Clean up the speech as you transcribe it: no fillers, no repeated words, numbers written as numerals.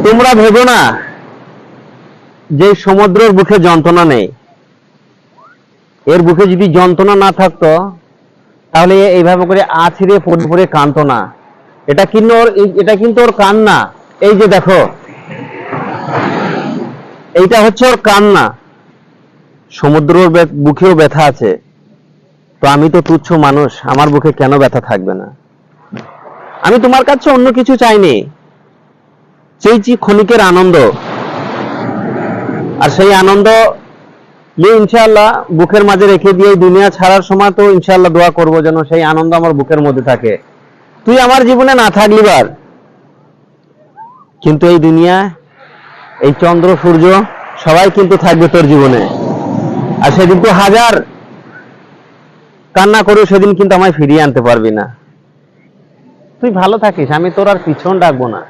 তোমরা ভেবো না যে সমুদ্রের বুকে যন্ত্রণা নেই। এর বুকে যদি যন্ত্রণা না থাকতো তাহলে এইভাবে করে আছড়ে পড়ে পড়ে কাঁদতো না। এটা কিন্তু ওর কান্না। এই যে দেখো, এইটা হচ্ছে ওর কান্না। সমুদ্রের বুকেও ব্যথা আছে, তো আমি তো তুচ্ছ মানুষ, আমার বুকে কেন ব্যথা থাকবে না? আমি তোমার কাছে অন্য কিছু চাইনি, চেয়েছি ক্ষণিকের আনন্দ। আর সেই আনন্দ ইনশাআল্লাহ বুকের মাঝে রেখে দিয়ে দুনিয়া ছাড়ার সময় তো ইনশাআল্লাহ দোয়া করবো যেন সেই আনন্দ আমার বুকের মধ্যে থাকে। তুই আমার জীবনে না থাকলি বার, কিন্তু এই দুনিয়া, এই চন্দ্র সূর্য সবাই কিন্তু থাকবে তোর জীবনে। আর সেদিন তো হাজার কান্না করে সেদিন কিন্তু আমায় ফিরিয়ে আনতে পারবি না। তুই ভালো থাকিস, আমি তোর আর পিছন ডাকবো না।